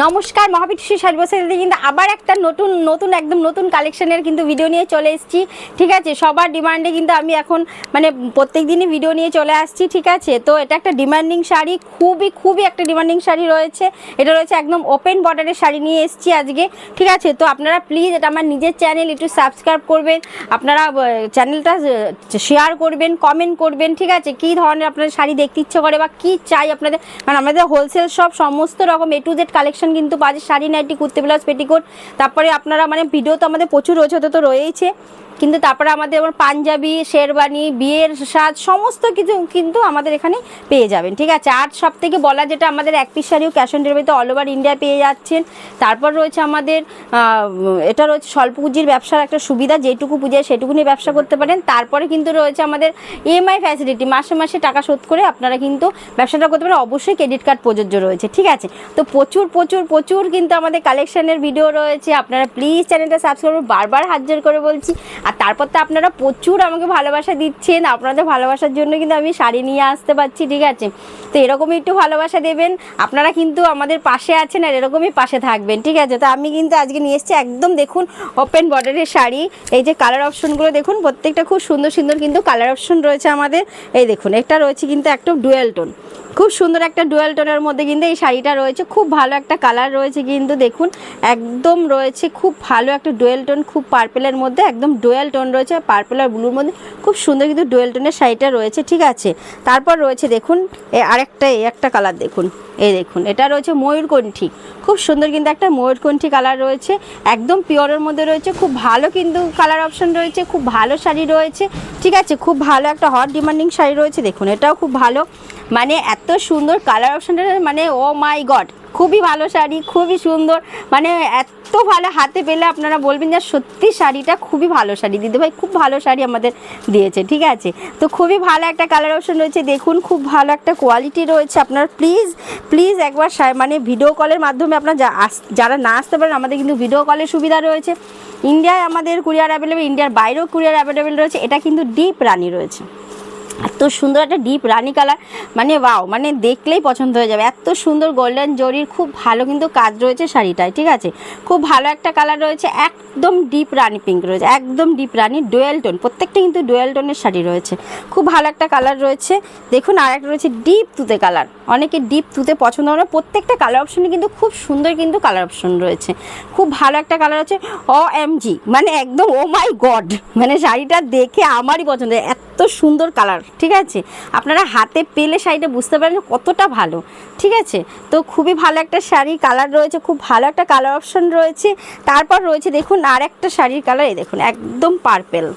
নমস্কার, মহাপীঠেশ্বরী শাড়ি বস্ত্রালয়ে কিন্তু আবার একটা নতুন একদম নতুন কালেকশনের কিন্তু ভিডিও নিয়ে চলে এসেছি। ঠিক আছে, সবার ডিমান্ডে কিন্তু আমি এখন মানে প্রত্যেক দিনই ভিডিও নিয়ে চলে আসছি। ঠিক আছে, তো এটা একটা ডিমান্ডিং শাড়ি, খুবই একটা ডিমান্ডিং শাড়ি রয়েছে। এটা রয়েছে একদম ওপেন বর্ডারের শাড়ি নিয়ে এসেছি আজকে। ঠিক আছে, তো আপনারা প্লিজ এটা আমার নিজের চ্যানেল, একটু সাবস্ক্রাইব করবেন, আপনারা চ্যানেলটা শেয়ার করবেন, কমেন্ট করবেন। ঠিক আছে, কী ধরনের আপনাদের শাড়ি দেখতে ইচ্ছে করে বা কী চাই আপনাদের, মানে আমাদের হোলসেল সব সমস্ত রকম A to Z কালেকশন কিন্তু বাজে, sari, nightie, kurti, blouse, petticoat. তারপরে আপনারা মানে ভিডিও তো আমাদের প্রচুর রয়েছে, তো রয়েইছে, কিন্তু তারপরে আমাদের পাঞ্জাবি, শেরবানি, বিয়ের সাজ সমস্ত কিছু কিন্তু আমাদের এখানে পেয়ে যাবেন। ঠিক আছে, আর সব থেকে বলা যেটা, আমাদের এক পিস শাড়িও ক্যাশ অন ডেলিভারিতে অল ওভার ইন্ডিয়া পেয়ে যাচ্ছেন। তারপর রয়েছে আমাদের এটা রয়েছে স্বল্প পুঁজির ব্যবসার একটা সুবিধা, যেটুকু পুঁজি সেটুকু নিয়ে ব্যবসা করতে পারেন। তারপরে কিন্তু রয়েছে আমাদের EMI ফ্যাসিলিটি, মাসে মাসে টাকা শোধ করে আপনারা কিন্তু ব্যবসাটা করতে পারেন। অবশ্যই ক্রেডিট কার্ড প্রযোজ্য রয়েছে। ঠিক আছে, তো প্রচুর কিন্তু আমাদের কালেকশনের ভিডিও রয়েছে। আপনারা প্লিজ চ্যানেলটা সাবস্ক্রাইব করুন, বারবার হাত জোর করে বলছি। আর তারপর তো আপনারা প্রচুর আমাকে ভালোবাসা দিচ্ছেন, আপনাদের ভালোবাসার জন্য কিন্তু আমি শাড়ি নিয়ে আসতে পারছি। ঠিক আছে, তো এরকমই একটু ভালোবাসা দেবেন, আপনারা কিন্তু আমাদের পাশে আছেন আর এরকমই পাশে থাকবেন। ঠিক আছে, তো আমি কিন্তু আজকে নিয়ে এসেছি একদম দেখুন ওপেন বর্ডারের শাড়ি। এই যে কালার অপশনগুলো দেখুন, প্রত্যেকটা খুব সুন্দর কিন্তু কালার অপশন রয়েছে আমাদের। এই দেখুন, একটা রয়েছে কিন্তু একটা ডুয়েল টোন, খুব সুন্দর একটা ডুয়েল টোনের মধ্যে কিন্তু এই শাড়িটা রয়েছে। খুব ভালো একটা কালার রয়েছে কিন্তু দেখুন, একদম রয়েছে খুব ভালো একটা ডুয়েল টোন, খুব পার্পেলের মধ্যে একদম ডুয়েল টোন রয়েছে, পার্পেল আর ব্লুর মধ্যে খুব সুন্দর কিন্তু ডুয়েল টোনের শাড়িটা রয়েছে। ঠিক আছে, তারপর রয়েছে দেখুন একটা কালার দেখুন, এই দেখুন এটা রয়েছে ময়ূরকণ্ঠী, খুব সুন্দর কিন্তু একটা ময়ূরকণ্ঠী কালার রয়েছে, একদম পিওরের মধ্যে রয়েছে। খুব ভালো কিন্তু কালার অপশন রয়েছে, খুব ভালো শাড়ি রয়েছে। ঠিক আছে, খুব ভালো একটা হট ডিমান্ডিং শাড়ি রয়েছে। দেখুন এটাও খুব ভালো, মানে এত সুন্দর কালার অপশনটা, মানে ও মাই গড, খুবই ভালো শাড়ি, খুবই সুন্দর, মানে এত ভালো হাতে পেলে আপনারা বলবেন যে সত্যি শাড়িটা খুবই ভালো শাড়ি, দিদিভাই খুব ভালো শাড়ি আমাদের দিয়েছে। ঠিক আছে, তো খুবই ভালো একটা কালার অপশন রয়েছে, দেখুন খুব ভালো একটা কোয়ালিটি রয়েছে। আপনারা প্লিজ একবার মানে ভিডিও কলের মাধ্যমে আপনারা যারা না আসতে পারেন, আমাদের কিন্তু ভিডিও কলের সুবিধা রয়েছে। ইন্ডিয়ায় আমাদের কুরিয়ার অ্যাভেলেবেল, ইন্ডিয়ার বাইরেও কুরিয়ার অ্যাভেলেবেল রয়েছে। এটা কিন্তু ডিপ রানি রয়েছে, এত সুন্দর একটা ডিপ রানি কালার, মানে ওয়াও, মানে দেখলেই পছন্দ হয়ে যাবে। এত সুন্দর গোল্ডেন জরির খুব ভালো কিন্তু কাজ রয়েছে শাড়িটায়। ঠিক আছে, খুব ভালো একটা কালার রয়েছে, একদম ডিপ রানি পিঙ্ক রয়েছে, একদম ডিপ রানি ডুয়েল টোন, প্রত্যেকটা কিন্তু ডুয়েল টোনের শাড়ি রয়েছে। খুব ভালো একটা কালার রয়েছে দেখুন, আর একটা রয়েছে ডিপ তুতে কালার, অনেকে ডিপ তুতে পছন্দ করে। প্রত্যেকটা কালার অপশনে কিন্তু খুব সুন্দর কিন্তু কালার অপশন রয়েছে। খুব ভালো একটা কালার আছে OMG, মানে একদম ও মাই গড, মানে শাড়িটা দেখে আমারই পছন্দ, এত সুন্দর কালার। ঠিক আছে, আপনারা হাতে পেলে শাড়িটা বুঝতে পারেন কতটা ভালো। ঠিক আছে, তো খুবই ভালো একটা শাড়ি কালার রয়েছে, খুব ভালো একটা কালার অপশন রয়েছে। তারপর রয়েছে দেখুন আর একটা শাড়ির কালার, এই দেখুন একদম পার্পেল,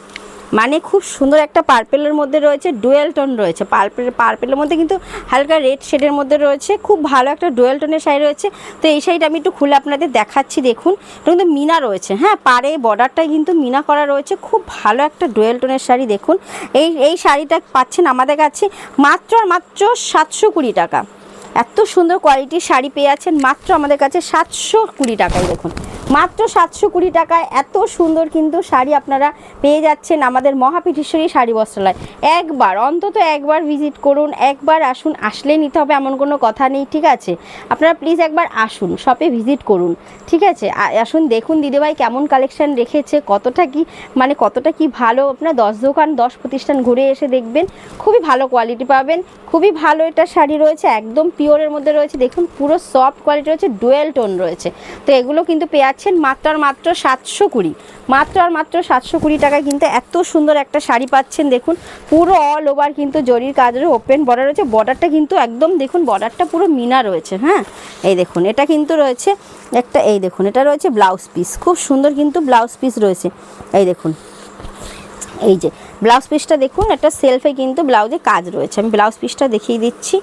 মানে খুব সুন্দর একটা পার্পেলের মধ্যে রয়েছে, ডুয়েল টোন রয়েছে, পার্পেলের মধ্যে কিন্তু হালকা রেড শেডের মধ্যে রয়েছে। খুব ভালো একটা ডুয়েল টোনের শাড়ি রয়েছে। তো এই শাড়িটা আমি একটু খুলে আপনাদের দেখাচ্ছি, দেখুন এটা কিন্তু মিনা রয়েছে, হ্যাঁ পাড়ে বর্ডারটাই কিন্তু মিনা করা রয়েছে। খুব ভালো একটা ডুয়েল টোনের শাড়ি দেখুন, এই শাড়িটা পাচ্ছেন আমাদের কাছে মাত্র 720 টাকা। এত সুন্দর কোয়ালিটির শাড়ি পেয়ে যাচ্ছেন মাত্র আমাদের কাছে 720 টাকায়। দেখুন মাত্র 720 টাকায় এত সুন্দর কিন্তু শাড়ি আপনারা পেয়ে যাচ্ছেন আমাদের মহাপীঠেশ্বরী শাড়ি বস্ত্রালয়। একবার অন্তত একবার ভিজিট করুন, একবার আসুন, আসলেই নিতে হবে এমন কোনো কথা নেই। ঠিক আছে, আপনারা প্লিজ একবার আসুন, শপে ভিজিট করুন। ঠিক আছে, আসুন দেখুন দিদিভাই কেমন কালেকশান রেখেছে, কতটা কি ভালো। আপনারা 10 দোকান 10 প্রতিষ্ঠান ঘুরে এসে দেখবেন, খুবই ভালো কোয়ালিটি পাবেন। খুবই ভালো এটা শাড়ি রয়েছে, একদম পিওরের মধ্যে রয়েছে, দেখুন পুরো সফট কোয়ালিটি রয়েছে, ডুয়েল টোন রয়েছে। তো এগুলো কিন্তু পেয়ে যাচ্ছেন মাত্র 720, মাত্র 720 টাকায় কিন্তু এত সুন্দর একটা শাড়ি পাচ্ছেন। দেখুন পুরো অল ওভার কিন্তু জরির কাজের ওপেন বর্ডার রয়েছে, বর্ডারটা কিন্তু একদম দেখুন বর্ডারটা পুরো মিনা রয়েছে। হ্যাঁ, এই দেখুন এটা কিন্তু রয়েছে একটা, এই দেখুন এটা রয়েছে ব্লাউজ পিস, খুব সুন্দর কিন্তু ব্লাউজ পিস রয়েছে। এই দেখুন, এই যে ব্লাউজ পিসটা দেখুন, একটা সেলফে কিন্তু ব্লাউজে কাজ রয়েছে, আমি ব্লাউজ পিসটা দেখিয়ে দিচ্ছি।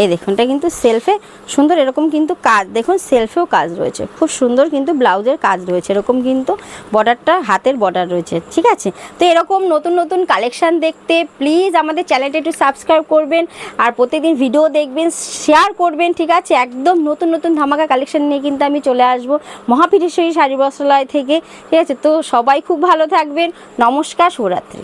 এই দেখুন এটা কিন্তু সেলফে সুন্দর এরকম কিন্তু কাজ, দেখুন সেলফেও কাজ রয়েছে, খুব সুন্দর কিন্তু ব্লাউজের কাজ রয়েছে, এরকম কিন্তু বর্ডারটা হাতের বর্ডার রয়েছে। ঠিক আছে, তো এরকম নতুন কালেকশান দেখতে প্লিজ আমাদের চ্যানেলটা একটু সাবস্ক্রাইব করবেন, আর প্রতিদিন ভিডিও দেখবেন, শেয়ার করবেন। ঠিক আছে, একদম নতুন ধামাকা কালেকশান নিয়ে কিন্তু আমি চলে আসবো মহাপীঠেশ্বরী শাড়ি বস্ত্রালয় থেকে। ঠিক আছে, তো সবাই খুব ভালো থাকবেন, নমস্কার, শুভরাত্রি।